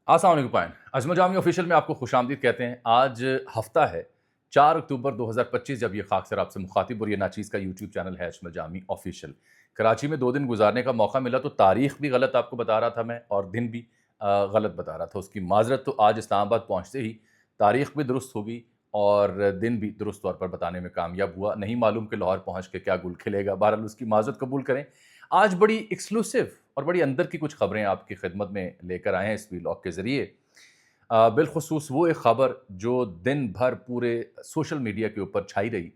अस्सलाम वालेकुम पायन अजमल जामी ऑफिशियल में आपको खुशामदीद कहते हैं। आज हफ्ता है 4 अक्टूबर 2025 जब ये खाकसर आपसे मुखातिब और ये नाचीज़ का यूट्यूब चैनल है अजमल जामी ऑफिशियल। कराची में 2 दिन गुजारने का मौका मिला तो तारीख भी गलत आपको बता रहा था मैं और दिन भी गलत बता रहा था। उसकी माज़रत तो आज इस्लामाबाद पहुँचते ही तारीख भी दुरुस्त होगी और दिन भी दुरुस्त तौर पर बताने में कामयाब हुआ। नहीं मालूम कि लाहौर पहुँच के क्या गुल खिलेगा, बहरहाल उसकी माज़रत कबूल करें। आज बड़ी एक्सक्लूसिव और बड़ी अंदर की कुछ खबरें आपकी खिदमत में लेकर आए हैं इस वीलॉग के ज़रिए। बिलख़ुसूस वो एक ख़बर जो दिन भर पूरे सोशल मीडिया के ऊपर छाई रही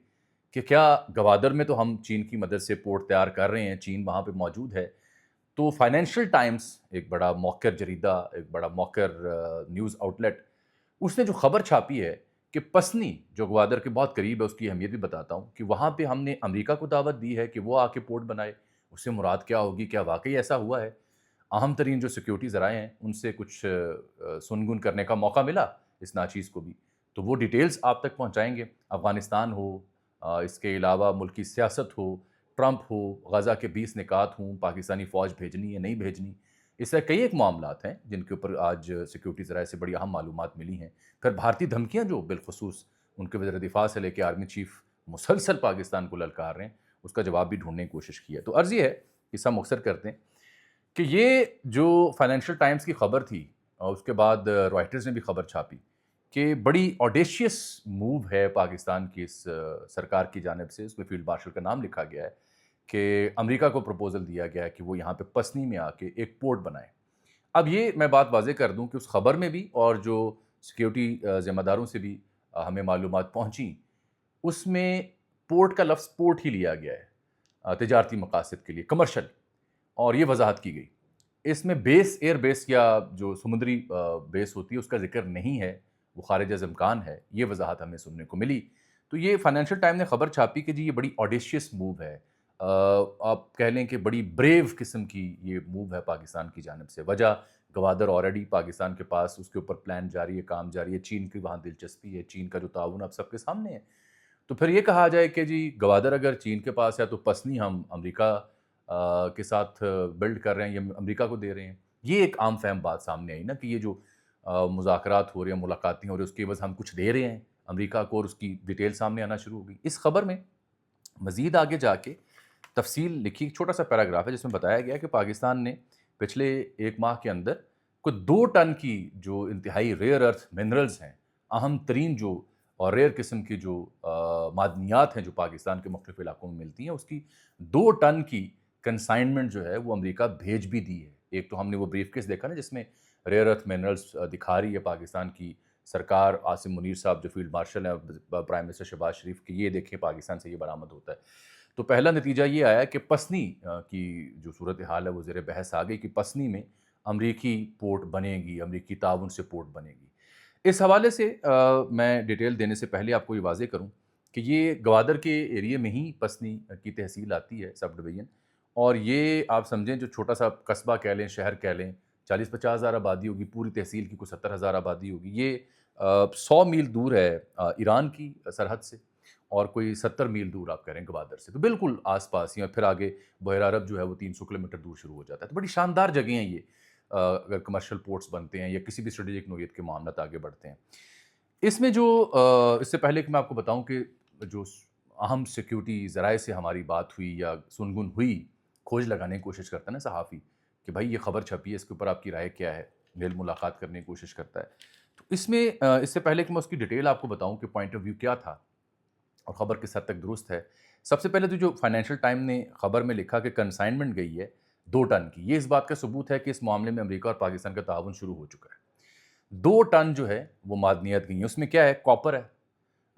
कि क्या गवादर में तो हम चीन की मदद से पोर्ट तैयार कर रहे हैं, चीन वहाँ पे मौजूद है। तो फाइनेंशियल टाइम्स एक बड़ा मौक़र जरीदा, एक बड़ा मौक़र न्यूज़ आउटलेट, उसने जो ख़बर छापी है कि पसनी जो ग्वादर के बहुत करीब है, उसकी अहमियत भी बताता हूँ कि वहाँ पे हमने अमेरिका को दावत दी है कि वो आके पोर्ट बनाए। उससे मुराद क्या होगी? क्या वाक़ई ऐसा हुआ है? अहम तरीन जो सिक्योरिटी ज़राए हैं, उनसे कुछ सुन-गुन करने का मौका मिला इस नाचीज़ को भी। तो वो डिटेल्स आप तक पहुँचाएँगे। अफ़गानिस्तान हो, इसके अलावा मुल्की सियासत हो, ट्रंप हो, गज़ा के 20 निकात हों, पाकिस्तानी फ़ौज भेजनी है, नहीं भेजनी। इस तरह कई एक मामलात हैं जिनके ऊपर आज सिक्योरिटी ज़राए से बड़ी अहम मालूमात मिली हैं। फिर भारतीय धमकियाँ जो बिलख़ुसूस उनके वज़ीर दिफ़ा से लेके आर्मी चीफ़ मुसलसल पाकिस्तान को ललकार रहे हैं, उसका जवाब भी ढूँढने की कोशिश की है। तो अर्ज़ ये है, किस्सा मुख़्तसर करते हैं कि ये जो फाइनेंशियल टाइम्स की खबर थी और उसके बाद रॉयटर्स ने भी खबर छापी कि बड़ी ऑडेशियस मूव है पाकिस्तान की इस सरकार की जानिब से। उसमें फ़ील्ड मार्शल का नाम लिखा गया है कि अमेरिका को प्रपोज़ल दिया गया है कि वो यहाँ पे पसनी में आके एक पोर्ट बनाएँ। अब ये मैं बात वाज़ेह कर दूँ कि उस खबर में भी और जो सिक्योरिटी ज़िम्मेदारों से भी हमें मालूमात पहुँची, उसमें पोर्ट का लफ्ज़ पोर्ट ही लिया गया है तिजारती मकासद के लिए, कमर्शियल, और ये वज़ाहत की गई। इसमें बेस, एयर बेस या जो समुद्री बेस होती है उसका ज़िक्र नहीं है, वो ख़ारिज अज़ इम्कान है, ये वज़ाहत हमें सुनने को मिली। तो ये फाइनेंशियल टाइम ने खबर छापी कि जी ये बड़ी ऑडेशियस मूव है। आप कह लें कि बड़ी ब्रेव किस्म की ये मूव है पाकिस्तान की जानिब से। वजह गवादर ऑलरेडी पाकिस्तान के पास उसके ऊपर प्लान जारी है, काम जारी है, चीन की वहाँ दिलचस्पी है, चीन का जो ताउन अब सबके सामने है। तो फिर ये कहा जाए कि जी गवादर अगर चीन के पास है तो पसनी हम अमेरिका के साथ बिल्ड कर रहे हैं, ये अमेरिका को दे रहे हैं। ये एक आम फ़हम बात सामने आई ना कि ये जो मुज़ाकरात हो रहे हैं, मुलाकातें हो रही हैं, उसके एवज़ हम कुछ दे रहे हैं अमेरिका को और उसकी डिटेल सामने आना शुरू हो गई। इस खबर में मज़ीद आगे जाके तफ़सील लिखी, एक छोटा-सा पैराग्राफ है जिसमें बताया गया है कि पाकिस्तान ने पिछले 1 माह के अंदर कुछ 2 टन की जो इंतहाई रेयर अर्थ मिनरल्स हैं, अहम तरीन जो और रेयर किस्म की जो मादनियात हैं जो पाकिस्तान के मुख्तलिफ़ इलाकों में मिलती हैं, उसकी 2 टन की कंसाइनमेंट जो है वो अमेरिका भेज भी दी है। एक तो हमने वो ब्रीफ़केस देखा ना जिसमें रेयर अर्थ मिनरल्स दिखा रही है पाकिस्तान की सरकार, आसिम मुनीर साहब जो फ़ील्ड मार्शल हैं, प्राइम मिनिस्टर शहबाज शरीफ की, ये देखें पाकिस्तान से ये बरामद होता है। तो पहला नतीजा ये आया कि पसनी की जो सूरत हाल है वो ज़ेर बहस आ गई कि पसनी में अमरीकी पोर्ट बनेगी, अमरीकी ताउन से पोर्ट बनेगी। इस हवाले से मैं डिटेल देने से पहले आपको ये वाज़ेह करूँ कि ये गवादर के एरिया में ही पसनी की तहसील आती है, सब डिवीज़न, और ये आप समझें जो छोटा-सा कस्बा कह लें, शहर कह लें, 40-50 हज़ार आबादी होगी, पूरी तहसील की कुछ 70 हज़ार आबादी होगी। ये 100 मील दूर है ईरान की सरहद से और कोई 70 मील दूर आप कह रहे हैं गवादर से, तो बिल्कुल आस-पास ही, और फिर आगे बहर अरब जो है वो 300 किलोमीटर दूर शुरू हो जाता है। तो बड़ी शानदार जगह हैं ये अगर कमर्शियल पोर्ट्स बनते हैं या किसी भी स्ट्रेटेजिक नोयत के मामलात आगे बढ़ते हैं। इसमें जो इससे पहले कि मैं आपको बताऊँ कि जो अहम सिक्योरिटी ज़राए से हमारी बात हुई या सुनगुन हुई, खोज लगाने की कोशिश करता है ना सहाफ़ी कि भाई ये खबर छपी है, इसके ऊपर आपकी राय क्या है? मेल मुलाकात करने की कोशिश करता है। तो इसमें इससे पहले कि मैं उसकी डिटेल आपको बताऊँ कि पॉइंट ऑफ व्यू क्या था और ख़बर किस हद तक दुरुस्त है। सबसे पहले तो जो फाइनेंशियल टाइम ने ख़बर में लिखा कि कंसाइनमेंट गई है 2 टन की, ये इस बात का सबूत है कि इस मामले में अमेरिका और पाकिस्तान का ताउन शुरू हो चुका है। 2 टन जो है वो मादनियात गई हैं, उसमें क्या है, कॉपर है,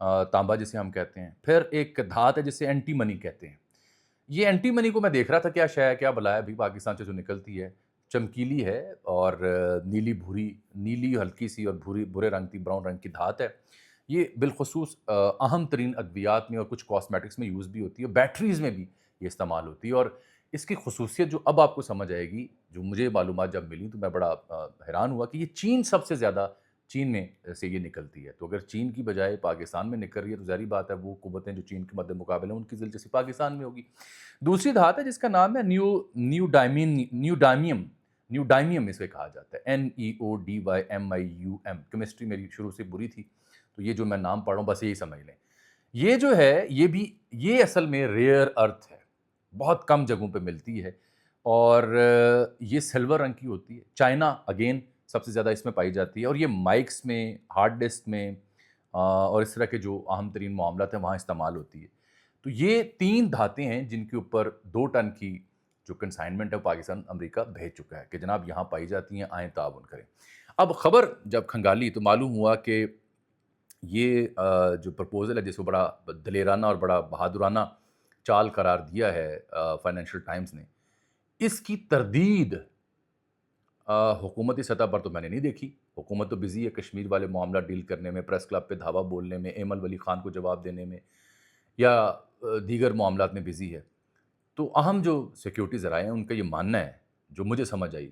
तांबा जिसे हम कहते हैं, फिर एक धात है जिसे एंटीमनी कहते हैं। ये एंटीमनी को मैं देख रहा था क्या शय है, क्या बला है, अभी पाकिस्तान से जो निकलती है, चमकीली है और नीली भूरी, नीली हल्की सी और भूरी भूरे रंग की, ब्राउन रंग की धात है। ये बिलख़ुसूस अहम तरीन अद्वियात में और कुछ कॉस्मेटिक्स में यूज़ भी होती है, बैटरीज़ में भी ये इस्तेमाल होती है, और इसकी ख़ुसूसियत जो अब आपको समझ आएगी, जो मुझे मालूमात जब मिली तो मैं बड़ा हैरान हुआ कि ये चीन सबसे ज़्यादा, चीन में से ये निकलती है। तो अगर चीन की बजाय पाकिस्तान में निकल रही है तो ज़ाहिर बात है वो क़ुव्वतें जो चीन के मद्दे मुकाबले हैं उनकी दिलचस्पी पाकिस्तान में होगी। दूसरी धात है जिसका नाम है न्यूडाइमियम, न्यूडाइमियम इसे कहा जाता है, NEODYMIUM। केमिस्ट्री मेरी शुरू से बुरी थी, तो ये जो मैं नाम पढ़ रहा हूँ बस यही समझ लें। ये जो है ये असल में रेयर अर्थ है, बहुत कम जगहों पे मिलती है और ये सिल्वर रंग की होती है। चाइना अगेन सबसे ज़्यादा इसमें पाई जाती है और ये माइक्स में, हार्ड डिस्क में और इस तरह के जो अहम तरीन मामलात हैं वहाँ इस्तेमाल होती है। तो ये 3 धातें हैं जिनके ऊपर 2 टन की जो कंसाइनमेंट है वो पाकिस्तान अमेरिका भेज चुका है कि जनाब यहाँ पाई जाती हैं, आएँ ताउन करें। अब खबर जब खंगाली तो मालूम हुआ कि ये जो प्रपोज़ल है जिसको बड़ा दलेराना और बड़ा बहादुराना चाल करार दिया है फाइनेंशियल टाइम्स ने, इसकी तरदीद हुकूमती सतह पर तो मैंने नहीं देखी। हुकूमत तो बिज़ी है कश्मीर वाले मामला डील करने में, प्रेस क्लब पे धावा बोलने में, एमल वली खान को जवाब देने में या दीगर मामलात में बिज़ी है। तो अहम जो सिक्योरिटी ज़राए हैं उनका ये मानना है, जो मुझे समझ आई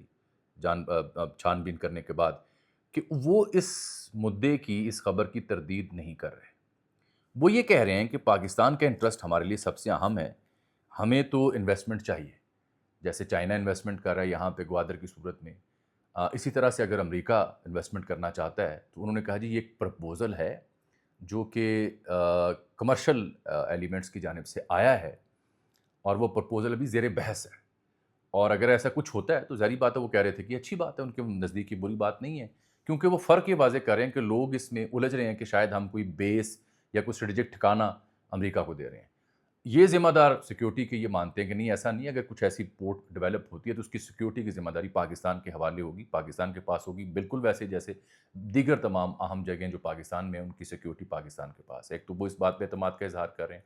छानबीन करने के बाद, कि वो इस मुद्दे की, इस खबर की तरदीद नहीं कर रहे। वो ये कह रहे हैं कि पाकिस्तान का इंटरेस्ट हमारे लिए सबसे अहम है, हमें तो इन्वेस्टमेंट चाहिए। जैसे चाइना इन्वेस्टमेंट कर रहा है यहाँ पे ग्वादर की सूरत में, इसी तरह से अगर अमेरिका इन्वेस्टमेंट करना चाहता है तो उन्होंने कहा जी ये एक प्रपोज़ल है जो कि कमर्शियल एलिमेंट्स की जानिब से आया है और वो प्रपोज़ल अभी ज़ेर बहस है। और अगर ऐसा कुछ होता है तो ज़ाहिर बात है वो कह रहे थे कि अच्छी बात है, उनके नज़दीक की बुरी बात नहीं है, क्योंकि वो फ़र्क ये वाज़ेह कर रहे हैं कि लोग इसमें उलझ रहे हैं कि शायद हम कोई बेस या कोई स्ट्रेटेजिक ठिकाना अमेरिका को दे रहे हैं। ये ज़िम्मेदार सिक्योरिटी के ये मानते हैं कि नहीं, ऐसा नहीं है, अगर कुछ ऐसी पोर्ट डेवलप होती है तो उसकी सिक्योरिटी की ज़िम्मेदारी पाकिस्तान के हवाले होगी, पाकिस्तान के पास होगी, बिल्कुल वैसे जैसे दीगर तमाम अहम जगहें जो पाकिस्तान में हैं उनकी सिक्योरिटी पाकिस्तान के पास है। एक तो वो इस बात पे एतमाद का इज़हार कर रहे हैं।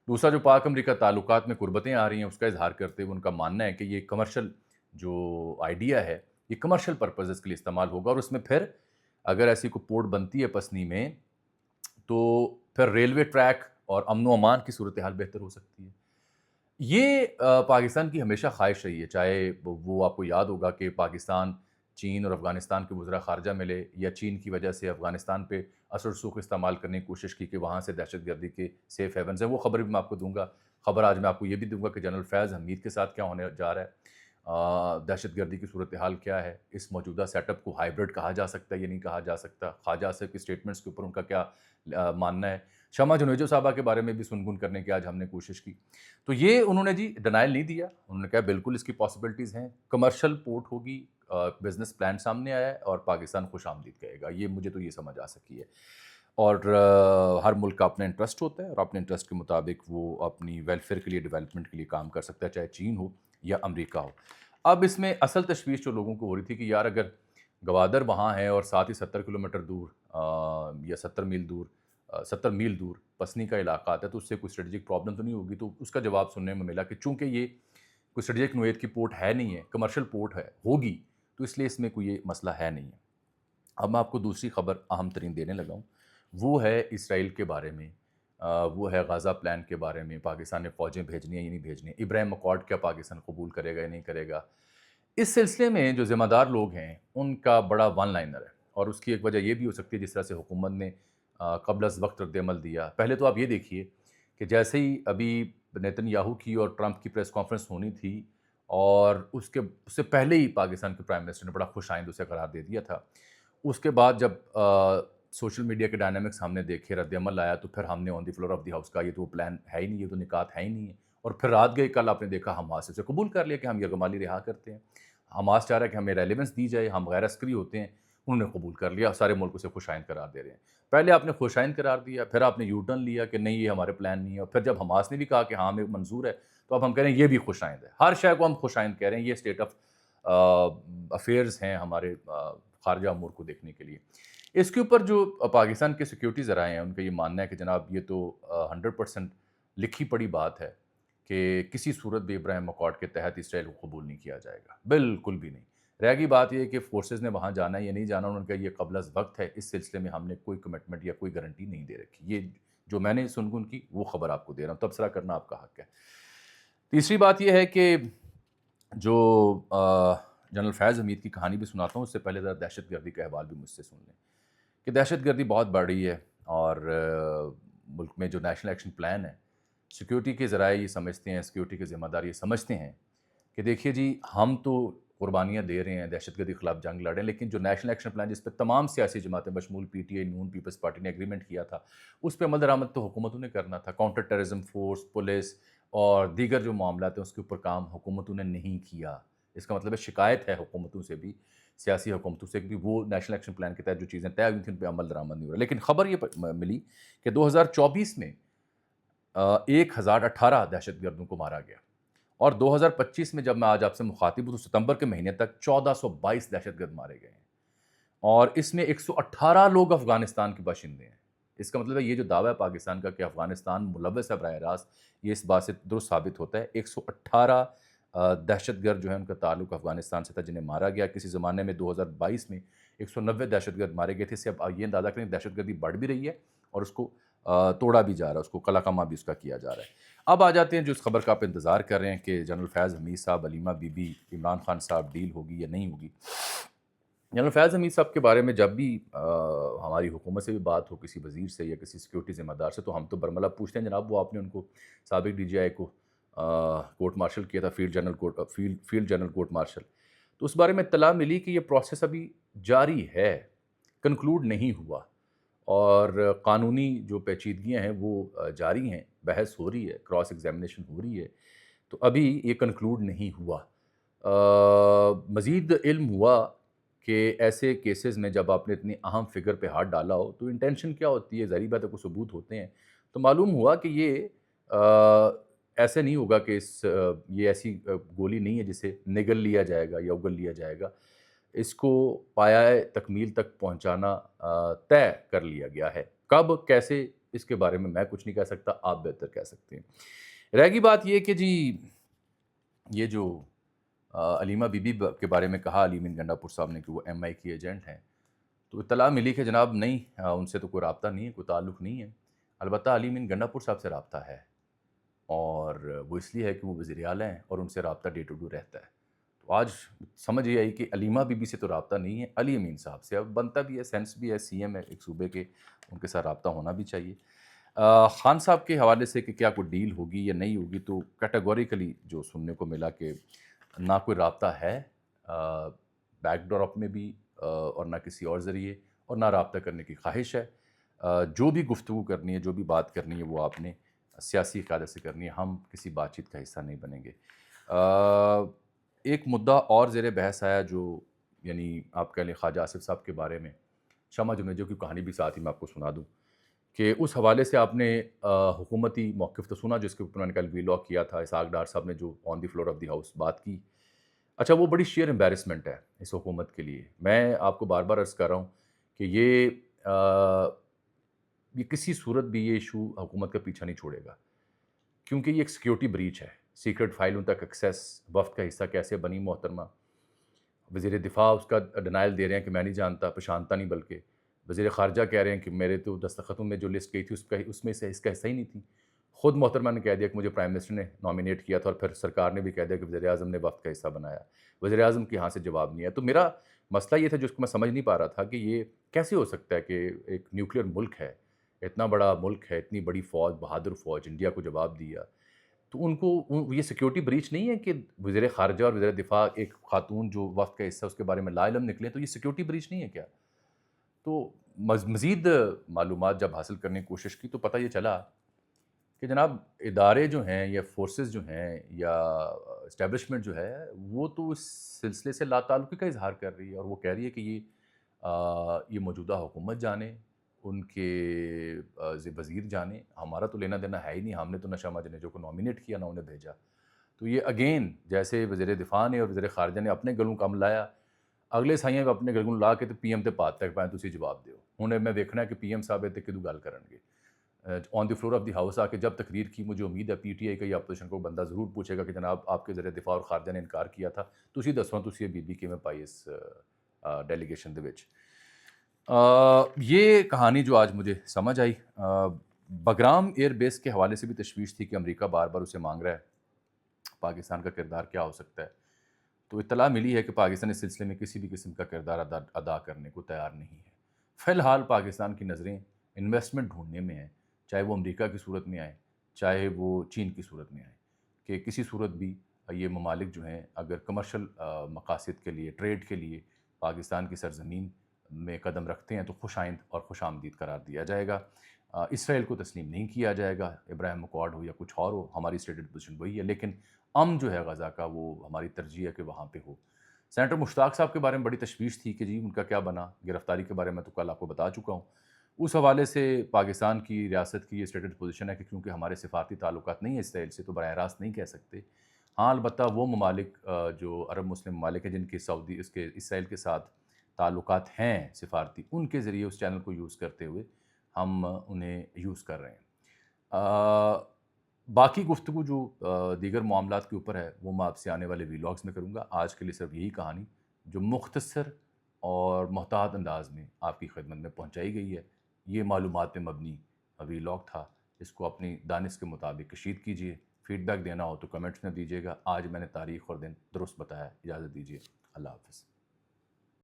दूसरा जो पाक अमेरिका ताल्लुकात में कुर्बतें आ रही हैं उसका इज़हार करते हुए उनका मानना है कि ये कमर्शियल जो आइडिया है ये कमर्शियल पर्पसेस के लिए इस्तेमाल होगा और उसमें फिर अगर ऐसी कोई पोर्ट बनती है पसनी में तो फिर रेलवे ट्रैक और अमन अमान की सूरत हाल बेहतर हो सकती है। ये पाकिस्तान की हमेशा ख्वाहिश रही है, चाहे वो आपको याद होगा कि पाकिस्तान चीन और अफ़गानिस्तान के वज़रा ख़ारजा मिले या चीन की वजह से अफ़गानिस्तान पे असर रसूख इस्तेमाल करने की कोशिश की कि वहाँ से दहशतगर्दी के सेफ़ हेवन्स हैं। वो ख़बर भी मैं आपको दूँगा। ख़बर आज मैं आपको ये भी दूँगा कि जनरल फैज़ हमीद के साथ क्या होने जा रहा है। दहशतगर्दी की सूरत हाल क्या है, इस मौजूदा सेटअप को हाइब्रिड कहा जा सकता है या नहीं कहा जा सकता, ख्वाजा साहब की स्टेटमेंट्स के ऊपर उनका क्या मानना है। शमा जुनेजो साहबा के बारे में भी सुनगुन करने की आज हमने कोशिश की। तो ये उन्होंने जी डिनायल नहीं दिया, उन्होंने कहा बिल्कुल इसकी पॉसिबिलिटीज़ हैं, कमर्शियल पोर्ट होगी, बिज़नेस प्लान सामने आया है और पाकिस्तान खुशामदीद कहेगा। ये मुझे तो ये समझ आ सकी है। और हर मुल्क का अपना इंटरेस्ट होता है और अपने इंटरेस्ट के मुताबिक वो अपनी वेलफेयर के लिए, डेवलपमेंट के लिए काम कर सकता है, चाहे चीन हो या अमेरिका हो। अब इसमें असल तशवीश जो लोगों को हो रही थी कि यार अगर गवादर वहाँ है और साथ ही 70 किलोमीटर दूर या 70 मील दूर पसनी का इलाका आता है तो उससे कोई स्ट्रेटेजिक प्रॉब्लम तो नहीं होगी। तो उसका जवाब सुनने में मिला कि चूँकि ये कोई स्ट्रेटेजिक नोयत की पोर्ट है नहीं है, कमर्शियल पोर्ट है, होगी, तो इसलिए इसमें कोई ये मसला है नहीं है। अब मैं आपको दूसरी खबर अहम तरीन देने लगा हूँ, वो है इसराइल के बारे में, वो है गाज़ा प्लान के बारे में, पाकिस्तान ने फ़ौजें भेजनी है या नहीं भेजनी, इब्राहिम अकॉर्ड क्या पाकिस्तान कबूल करेगा या नहीं करेगा। इस सिलसिले में जो ज़िम्मेदार लोग हैं उनका बड़ा वन लाइनर है और उसकी एक वजह ये भी हो सकती है जिस तरह से हुकूमत ने क़ब्ल अज़ वक़्त रद्द-ए-अमल दिया। पहले तो आप ये देखिए कि जैसे ही अभी नेतन्याहू की और ट्रंप की प्रेस कॉन्फ्रेंस होनी थी और उससे पहले ही पाकिस्तान के प्राइम मिनिस्टर ने बड़ा खुशाइंद उसे करार दे दिया था। उसके बाद जब सोशल मीडिया के डायनामिक्स हमने देखे, रद्द-ए-अमल आया, तो फिर हमने on the floor of the house कहा ये तो प्लान है ही नहीं, ये तो निकात है ही नहीं है। और फिर रात गई, कल आपने देखा हमास इसे कबूल कर लिया कि हम यरगमाली रिहा करते हैं। हमास चाह रहा है कि हमें रेलेवेंस दी जाए, हम गैर अस्करी होते हैं, उन्होंने कबूल कर लिया, सारे मुल्क उसे खुशाइंद करार दे रहे हैं। पहले आपने खुशाइंद करार दिया, फिर आपने यू टर्न लिया कि नहीं ये हमारे प्लान नहीं है, और फिर जब हमास ने भी कहा कि हाँ हमें मंजूर है, तो अब हम कह रहे हैं ये भी खुशाइंद है। हर शय को हम खुशाइंद कह रहे हैं, ये स्टेट ऑफ अफेयर्स हैं हमारे खारजा अमूर को देखने के लिए। इसके ऊपर जो पाकिस्तान के सिक्योरिटी ज़राए हैं उनका ये मानना है कि जनाब ये तो 100% लिखी पड़ी बात है कि किसी सूरत भी इब्राहिम अकॉर्ड के तहत इसराइल को कबूल नहीं किया जाएगा, बिल्कुल भी नहीं। रह गई बात ये कि फोर्सेस ने वहाँ जाना है या नहीं जाना, उन्होंने कहा ये क़ब्ल अज़ वक़्त है, इस सिलसिले में हमने कोई कमिटमेंट या कोई गारंटी नहीं दे रखी। ये जो मैंने सुनगुन की वो खबर आपको दे रहा हूँ, तबसरा करना आपका हक़ है। तीसरी बात ये है कि जो जनरल फैज़ हमीद की कहानी भी सुनाता हूँ, उससे पहले ज़रा दहशतगर्दी का अहवाल भी मुझसे सुन लें कि दहशतगर्दी बहुत बढ़ रही है और मुल्क में जो नेशनल एक्शन प्लान है, सिक्योरिटी के ज़राए ये समझते हैं, सिक्योरिटी के ज़िम्मेदार ये समझते हैं कि देखिए जी, हम तो قربانیاں دے رہے ہیں, دہشت گردی کے خلاف جنگ لڑ رہے ہیں, لیکن جو نیشنل ایکشن پلان جس پہ تمام سیاسی جماعتیں بشمول P T I, Noon, Peoples Party نے ایگریمنٹ کیا تھا, اس پہ عمل درآمد تو حکومتوں نے کرنا تھا. کاؤنٹر ٹیررزم فورس, پولیس اور دیگر جو معاملات ہیں اس کے اوپر کام حکومتوں نے نہیں کیا. اس کا مطلب ہے شکایت ہے حکومتوں سے بھی, سیاسی حکومتوں سے بھی, وہ نیشنل ایکشن پلان کے تحت جو چیزیں طے ہوئی تھیں ان پہ عمل درآمد نہیں ہو رہا. لیکن خبر یہ ملی کہ 2024 میں 1018 دہشت گردوں کو مارا گیا, اور 2025 میں جب میں آج آپ سے مخاطب ہوں تو ستمبر کے مہینے تک 1422 دہشت گرد مارے گئے ہیں, اور اس میں 118 لوگ افغانستان کے باشندے ہیں. اس کا مطلب ہے یہ جو دعویٰ ہے پاکستان کا کہ افغانستان ملوث ہے براہ راست, یہ اس بات سے درست ثابت ہوتا ہے. 118 دہشت گرد جو ہیں ان کا تعلق افغانستان سے تھا جنہیں مارا گیا. کسی زمانے میں 2022 میں 190 دہشت گرد مارے گئے تھے. اس سے اب یہ اندازہ کریں دہشت گردی بڑھ بھی رہی ہے اور اس کو توڑا بھی جا رہا ہے, اس کو کلا کما بھی اس کا کیا جا رہا ہے. اب آ جاتے ہیں جو اس خبر کا آپ انتظار کر رہے ہیں کہ جنرل فیض حمید صاحب, علیمہ بی بی, عمران خان صاحب ڈیل ہوگی یا نہیں ہوگی. جنرل فیض حمید صاحب کے بارے میں جب بھی ہماری حکومت سے بھی بات ہو, کسی وزیر سے یا کسی سیکیورٹی ذمہ دار سے, تو ہم تو برملا پوچھتے ہیں جناب وہ آپ نے ان کو سابق ڈی جی آئی کو کورٹ مارشل کیا تھا, فیلڈ جنرل کورٹ مارشل. تو اس بارے میں اطلاع ملی کہ یہ پروسیس ابھی جاری ہے, کنکلوڈ نہیں ہوا, اور قانونی جو پیچیدگیاں ہیں وہ جاری ہیں, بحث ہو رہی ہے, کراس ایگزامینیشن ہو رہی ہے, تو ابھی یہ کنکلوڈ نہیں ہوا. مزید علم ہوا کہ ایسے کیسز میں جب آپ نے اتنی اہم فگر پہ ہاتھ ڈالا ہو تو انٹینشن کیا ہوتی ہے, ظاہری بات ہے کوئی ثبوت ہوتے ہیں. تو معلوم ہوا کہ یہ ایسے نہیں ہوگا کہ یہ ایسی گولی نہیں ہے جسے نگل لیا جائے گا یا اگل لیا جائے گا. اس کو پایۂ تکمیل تک پہنچانا طے کر لیا گیا ہے. کب, کیسے, اس کے بارے میں میں کچھ نہیں کہہ سکتا, آپ بہتر کہہ سکتے ہیں. رہ گئی بات یہ کہ جی یہ جو علیمہ بی بی کے بارے میں کہا علی امین گنڈا پور صاحب نے کہ وہ ایم آئی کی ایجنٹ ہیں, تو اطلاع ملی کہ جناب نہیں, ان سے تو کوئی رابطہ نہیں ہے, کوئی تعلق نہیں ہے. البتہ علی امین گنڈا پور صاحب سے رابطہ ہے, اور وہ اس لیے ہے کہ وہ وزیر اعلیٰ ہیں اور ان سے رابطہ ڈے ٹو ڈے رہتا ہے. تو آج سمجھ یہ آئی کہ علیمہ بی بی سے تو رابطہ نہیں ہے, علی امین صاحب سے. اب بنتا بھی ہے, سینس بھی ہے, سی ایم ہے ایک صوبے کے, ان کے ساتھ رابطہ ہونا بھی چاہیے. خان صاحب کے حوالے سے کہ کیا کوئی ڈیل ہوگی یا نہیں ہوگی, تو کیٹیگوریکلی جو سننے کو ملا کہ نہ کوئی رابطہ ہے بیک ڈراپ میں بھی, اور نہ کسی اور ذریعے, اور نہ رابطہ کرنے کی خواہش ہے. جو بھی گفتگو کرنی ہے, جو بھی بات کرنی ہے, وہ آپ نے سیاسی قیادت سے کرنی ہے, ہم کسی بات چیت کا حصہ نہیں بنیں گے. ایک مدعا اور زیر بحث آیا جو یعنی آپ کہہ لیں خواجہ آصف صاحب کے بارے میں, شمع جنیجو کی کہانی بھی ساتھ ہی میں آپ کو سنا دوں کہ اس حوالے سے آپ نے حکومتی موقف تو سنا جس کے اوپر میں نے کل ویلاگ کیا تھا. اسحاق ڈار صاحب نے جو آن دی فلور آف دی ہاؤس بات کی, اچھا وہ بڑی شیئر امبیرسمنٹ ہے اس حکومت کے لیے. میں آپ کو بار بار عرض کر رہا ہوں کہ یہ کسی صورت بھی یہ ایشو حکومت کا پیچھا نہیں چھوڑے گا, کیونکہ یہ ایک سیکیورٹی بریچ ہے. سیکرٹ فائلوں تک ایکسیس, وفد کا حصہ کیسے بنی محترمہ, وزیر دفاع اس کا ڈینائل دے رہے ہیں کہ میں نہیں جانتا, پہچانتا نہیں, بلکہ وزیر خارجہ کہہ رہے ہیں کہ میرے تو دستخطوں میں جو لسٹ گئی تھی اس میں سے اس کا حصہ ہی نہیں تھی. خود محترمہ نے کہہ دیا کہ مجھے پرائم منسٹر نے نامینیٹ کیا تھا, اور پھر سرکار نے بھی کہہ دیا کہ وزیر اعظم نے وفد کا حصہ بنایا. وزیر اعظم کے یہاں سے جواب نہیں ہے. تو میرا مسئلہ یہ تھا جس کو میں سمجھ نہیں پا رہا تھا کہ یہ کیسے ہو سکتا ہے کہ ایک نیوکلیئر ملک ہے, اتنا بڑا ملک ہے, اتنی بڑی فوج, بہادر فوج, انڈیا کو جواب دیا, تو ان کو یہ سیکیورٹی بریچ نہیں ہے کہ وزیر خارجہ اور وزیر دفاع ایک خاتون جو وفد کا حصہ اس کے بارے میں لا علم نکلیں, تو یہ سیکیورٹی بریچ نہیں ہے کیا؟ تو مزید معلومات جب حاصل کرنے کی کوشش کی تو پتہ یہ چلا کہ جناب ادارے جو ہیں یا فورسز جو ہیں یا اسٹیبلشمنٹ جو ہے وہ تو اس سلسلے سے لا تعلقی کا اظہار کر رہی ہے, اور وہ کہہ رہی ہے کہ یہ موجودہ حکومت جانے, ان کے وزیر جانے, ہمارا تو لینا دینا ہے ہی نہیں, ہم نے تو نہ شمع جنیجو کو نامینیٹ کیا نہ انہیں بھیجا. تو یہ اگین جیسے وزیر دفاع نے اور وزیر خارجہ نے اپنے گلوں کم لایا, اگلے سائیاں اپنے گلوں لا کے تو پی ایم تے پات تک پائیں تسی جواب دیو. ہن میں دیکھنا ہے کہ پی ایم صاحب تے کدو گل کرن گے آن دی فلور آف دی ہاؤس آ کے جب تقریر کی. مجھے امید ہے پی ٹی آئی کا یا اپوزیشن کو بندہ ضرور پوچھے گا کہ جناب آپ کے وزیر دفاع اور خارجہ نے انکار کیا تھا, تسی دسو تسی بی بی کیویں پائی اس ڈیلیگیشن دے وچ. یہ کہانی جو آج مجھے سمجھ آئی, بگرام ایئر بیس کے حوالے سے بھی تشویش تھی کہ امریکہ بار بار اسے مانگ رہا ہے, پاکستان کا کردار کیا ہو سکتا ہے. تو اطلاع ملی ہے کہ پاکستان اس سلسلے میں کسی بھی قسم کا کردار ادا کرنے کو تیار نہیں ہے. فی الحال پاکستان کی نظریں انویسٹمنٹ ڈھونڈنے میں ہیں, چاہے وہ امریکہ کی صورت میں آئے, چاہے وہ چین کی صورت میں آئے, کہ کسی صورت بھی یہ ممالک جو ہیں اگر کمرشل مقاصد کے لیے، ٹریڈ کے لیے پاکستان کی سرزمین میں قدم رکھتے ہیں تو خوش آئند اور خوش آمدید قرار دیا جائے گا۔ اسرائیل کو تسلیم نہیں کیا جائے گا، ابراہیم اکارڈ ہو یا کچھ اور ہو، ہماری اسٹیٹڈ پوزیشن وہی ہے، لیکن امن جو ہے غزہ کا وہ ہماری ترجیح ہے کہ وہاں پہ ہو۔ سینیٹر مشتاق صاحب کے بارے میں بڑی تشویش تھی کہ جی ان کا کیا بنا، گرفتاری کے بارے میں تو کل آپ کو بتا چکا ہوں۔ اس حوالے سے پاکستان کی ریاست کی یہ اسٹیٹڈ پوزیشن ہے کہ کیونکہ ہمارے سفارتی تعلقات نہیں ہیں اسرائیل سے تو براہ راست نہیں کہہ سکتے۔ ہاں البتہ وہ ممالک جو عرب مسلم ممالک ہیں جن کے اسرائیل کے ساتھ تعلقات ہیں سفارتی، ان کے ذریعے اس چینل کو یوز کرتے ہوئے ہم انہیں یوز کر رہے ہیں۔ باقی گفتگو جو دیگر معاملات کے اوپر ہے وہ میں آپ سے آنے والے ویلاگز میں کروں گا۔ آج کے لیے صرف یہی کہانی جو مختصر اور محتاط انداز میں آپ کی خدمت میں پہنچائی گئی ہے، یہ معلومات پہ مبنی ویلاگ تھا۔ اس کو اپنی دانش کے مطابق کشید کیجیے، فیڈ بیک دینا ہو تو کمنٹس میں دیجیے گا۔ آج میں نے تاریخ اور دن درست بتایا، اجازت دیجیے، اللہ حافظ۔